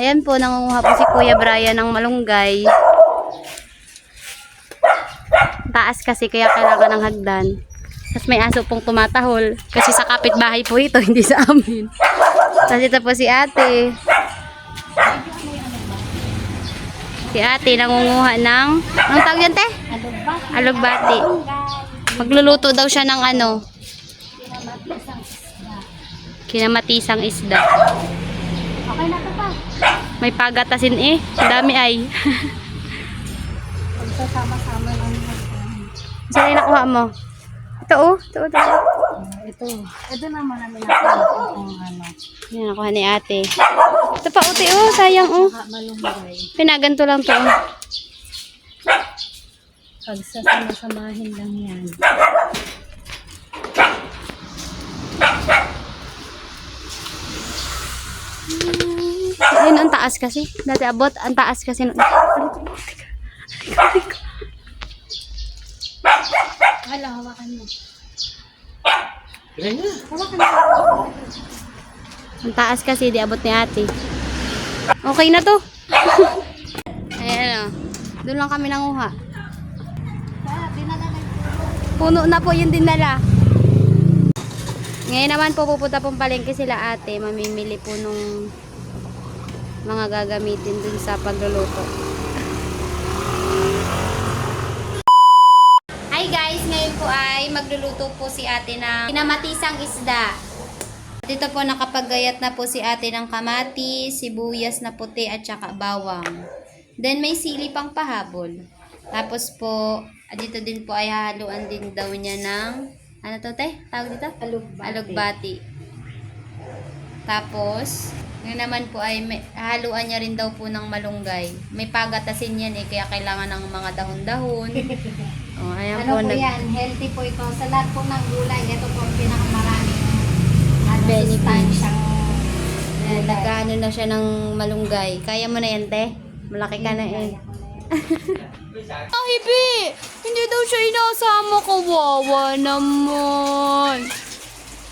Ayan po, nangunguha po si Kuya Brian ng malunggay. Taas kasi kaya kailangan ng hagdan. Tapos may aso pong tumatahol. Kasi sa kapitbahay po ito, hindi sa amin. Tapos ito po si ate. Si ate nangunguha ng... Anong tawag yan, te? Alugbati. Magluluto daw siya ng ano? Kinamatisang isda. Okay na to pa. May pagatasin eh. Dami ay. Pagsasama-sama lang. Saan yung nakuha mo? Ito oh. Ito. Ito naman namin nakuha kung ano. Yan, nakuha ni ate. Ito pa uti oh. Sayang oh. Malunggay. Pinaganto lang to oh. Pagsasama-samahin lang yan. Ayun, ang taas kasi. Dati abot, ang taas kasi. Hala, hawakan mo. Ang taas kasi, di abot ni ate. Okay na to. Ayan o. Doon lang kami nanguha. Puno na po yung dinala. Ngayon naman po pupunta pong palengke sila ate. Mamimili po nung mga gagamitin dun sa pagluluto. Hi guys! Ngayon po ay magluluto po si ate ng kinamatisang isda. Dito po nakapaggayat na po si ate ng kamatis, sibuyas na puti at saka bawang. Then may sili pang pahabol. Tapos po, dito din po ay haluan din daw niya ng, ano to te? Tawag dito? Alugbati. Tapos, yun naman po ay haluan niya rin daw po ng malunggay. May pagatasin yan eh, kaya kailangan ng mga dahon-dahon. Oh, ayan Ano po po, yan? Healthy po ito. Sa lahat po ng gulay, ito po ang pinakamaraming Benefits. sustansyang ayan, nagkaano na siya ng malunggay. Kaya mo na yan, te? Malaki ka na eh. Ah, Hibi! Hindi daw siya inasama, kawawa naman.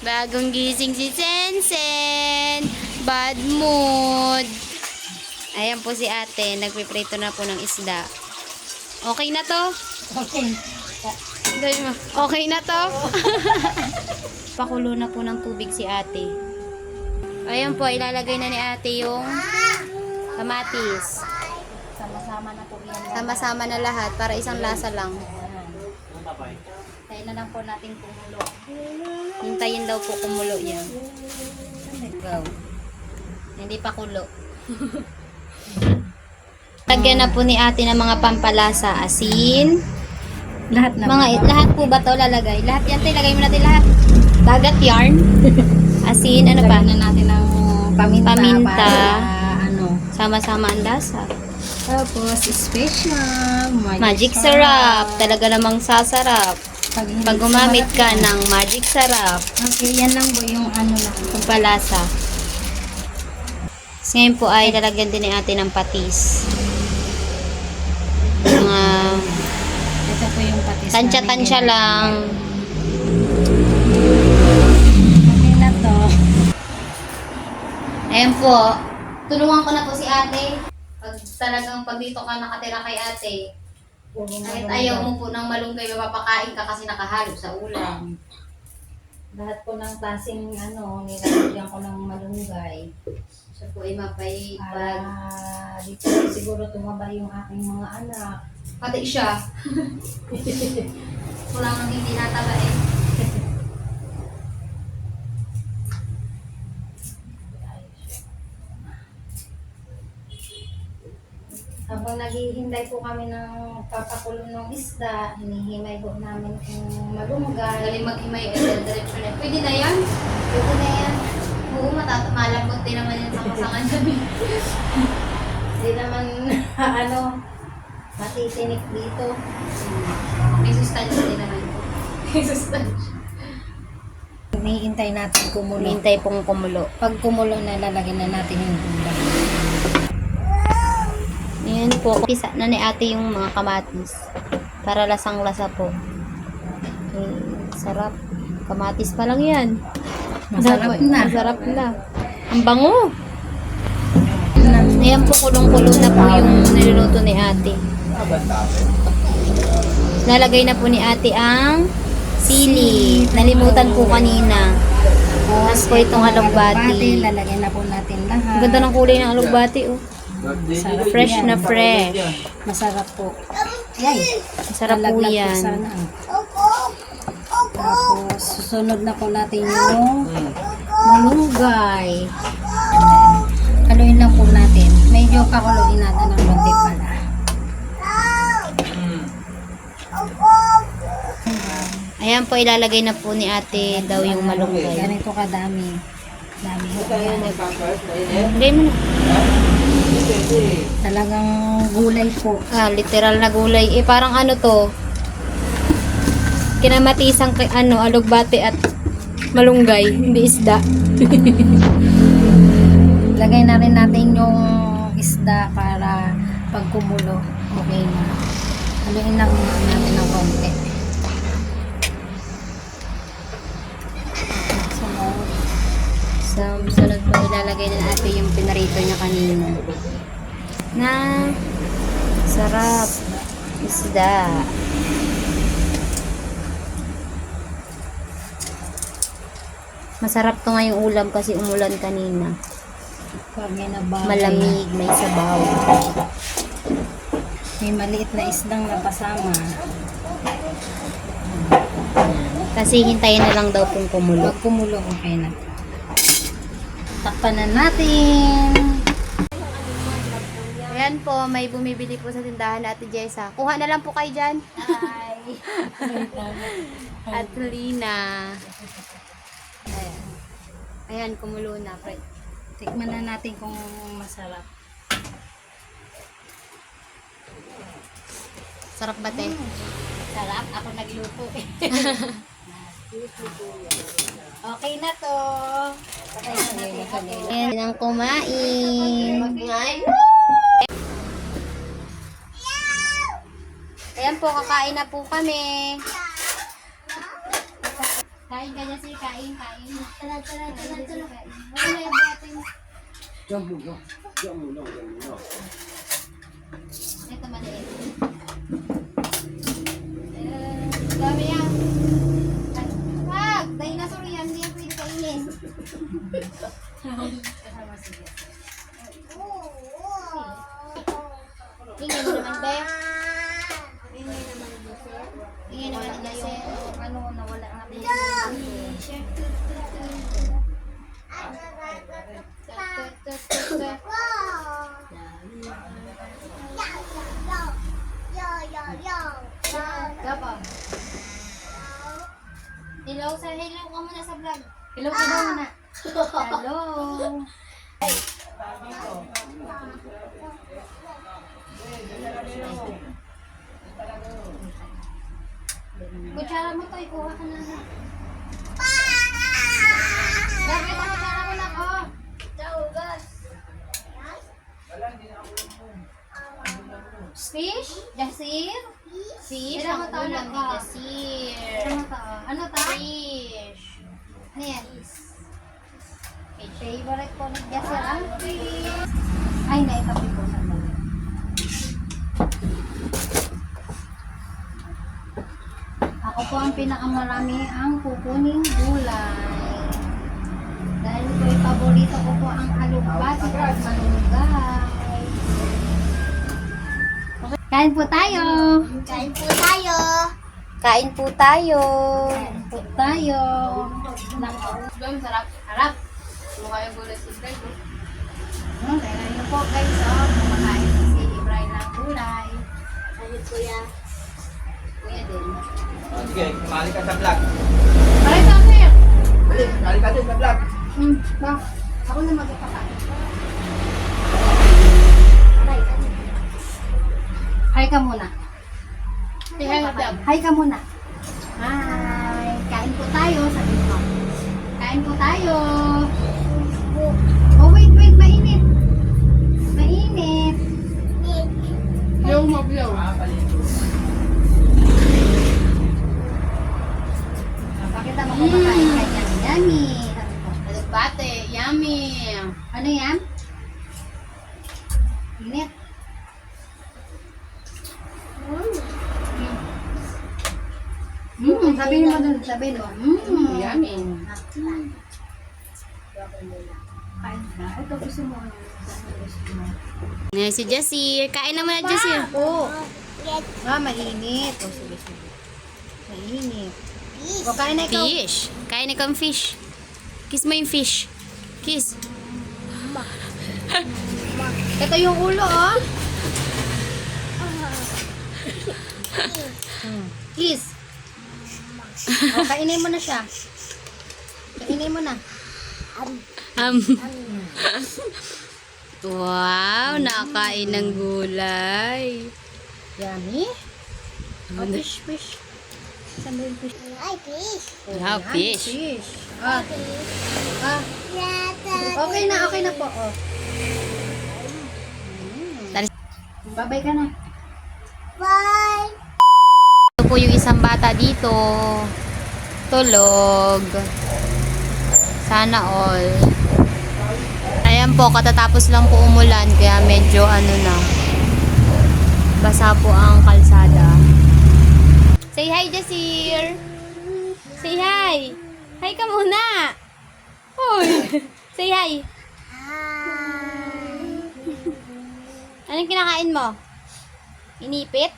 Bagong gising si Sensen. Bad mood. Ayan po si ate. Nagpiprito na po ng isda. Okay na to? Okay. Okay na to? Pakulo na po ng tubig si ate. Ayan po, ilalagay na ni ate yung kamatis. Sama-sama na po yan. Sama-sama na lahat para isang lasa lang. Tayo na lang po natin kumulo. Hintayin daw po kumulo yan. Go. Hindi pa kulo. Lagyan na po ni ate ng mga pampalasa. Asin. Lahat na. Lahat po ba to lalagay? Lahat yan tayo. Lagay mo natin lahat. Dagat yarn. Asin. Ano pa? Lagyan na natin ng paminta. Paminta. Para, ano. Sama-sama ang lasa. Tapos, special. Magic syrup. Talaga namang sasarap. Pag gumamit ka ng magic syrup. Okay, yan lang po yung ano lang. Pampalasa. Ngayon po ay lalagyan din ni ate ng patis. Mga Ito po yung patis. tansya-tansya lang. Okay na to. Ayan po. Tulungan ko na po si ate. Pag dito ka nakatira kay ate, kahit ayaw mo po ng malunggay, mapapakain ka kasi nakahalo sa ulam. Lahat po ng klaseng ano, nilalagyan ko ng malunggay. Siya po ay mapay Para pag... dito siguro tumaba yung aking mga anak. Pati siya. Wala nang hindi nataba eh. Habang naghihintay po kami ng papakulo ng isda, hinihimay po namin yung malunggay. Galing maghimay eh, diretso na. Pwede na yan? Pwede na yan. Oo, malambot din naman yan sa kasangan namin. Hindi naman, ano, matitinik dito. May sustansya din naman po. May sustansya. Hinihintay natin kumulo. Hintay pong kumulo. Pag kumulo na, lalagyan na natin yung gulay. Ayan po. Pisa na ni ate yung mga kamatis. Para lasang-lasa po. Sarap. Kamatis pa lang yan. Masarap na. Masarap na. Ang bango. Ayan po, kulong-kulong na po yung niluluto ni ate. Nalagay na po ni ate ang sili. Nalimutan po kanina. Tapos po itong alugbati. Lalagyan na po natin lahat. Ang ganda ng kulay ng alugbati, oh. Masarap Fresh yan. na fresh. Masarap po. Yay! Masarap po Lalaglag yan. sana. Tapos, susunod na po natin yung malunggay. Haluin lang po natin. Medyo pakuluin natin ng konti pala. Ayan po, ilalagay na po ni ate daw yung malunggay. Ganito kadami. Dami po yan. Lagay mo na. Talagang gulay po. Literal na gulay. Parang ano to? Kinamatisang alugbati at malunggay, hindi isda. Lagay na rin natin yung isda para pag kumulo, okay na. Haluin lang natin ng konti. Sunod po, ilalagay na natin yung pinarito niya kanina. Na sarap. Isda. Masarap to ngayong ulam kasi umulan kanina. Karne na bagay. Malamig, may sabaw. May maliit na isdang napasama. Kasi hintayin na lang daw pong kumulo. Pag kumulo, okay na. Takpan na natin. Ayan po, may bumibili po sa tindahan na Ate Jessa. Kuha na lang po kayo dyan. Hi. At Lina. Ayan. Ayan, kumulo na. Tikman na natin kung masarap. Sarap ba, te? Sarap. Ako nagluto eh. Okay na to. Okay na natin. Ayan ang kumain. Ayan po, kakain na po kami. Kain ka niya, kain. Tara. Wala na yung buhatin. Ito maliit. Dami yan. Wag! Dinosaur yan, hindi yan pwede kainin. Ingay mo naman, Be. Ingay naman, Inase. Ano, nawala nga din. Gapang. Hello ka muna sa vlog. Hello ka daw muna. Hello. Kutsara mo to, ikuha ka na. Dapat ang kutsara mo na ko. Fish? Jasir? Fish? Ang ulam ni Jasir. Ano ta? Fish. Ano yan? Favorite ko ng Jasir ang fish. Ay, naitabi ko sa dali. Ako po ang pinakamarami ang kukuning gulay. Dahil po'y paborito ko po ang alugbati at malunggay. Kain po tayo! Kain po tayo. Kain po tayo. Kain po tayo! Sarap. Harap. Mukha yung gulay si Fred. Kaya nyo po guys, kumakain si Ibray ng gulay. Ayun, kuya. Kuya din. Sige, kumali ka sa vlog. Aray ka, sir! Kumali ka din sa vlog. Ba? Ako na magpapakain. Hi ka muna. Hi ka muna. Hi! Kain po tayo. Sabi mo. Kain po tayo. Oh, wait. Mainit. Mainit. Yung mablaw. Pakita mo kung makain ka yan. Yummy. Sabi ko. Alugbate. Yummy. Ano yan? Sabihin mo dun, sabihin mo. Yummy. Kain ka. Ito gusto mo. Ngayon si Jessie. Kain na muna, Jessie. Oo. Mainit. O, sige, sige. Mainit. O, kain na ikaw. Fish. Kain na kang fish. Kiss mo yung fish. Kiss. Ito yung ulo, oh. Kiss. O, kainin mo na siya. Kainin mo na. Wow, nakain ng gulay. Yummy. O, fish, fish. Saan ba yung fish? Wow, fish. Fish. Ah. Ah. Okay na po. Oh. Bye-bye ka na. Ito po yung isang bata dito. Tulog. Sana all. Ayan po, katatapos lang po umulan. Kaya medyo ano na. Basa po ang kalsada. Say hi, Jasir. Say hi. Hi ka muna. Hoy. Say hi. Anong kinakain mo? Inipit?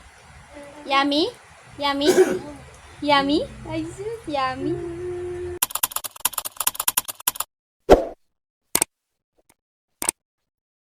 Yummy? Yummy? Yummy? Ay, sus, yummy.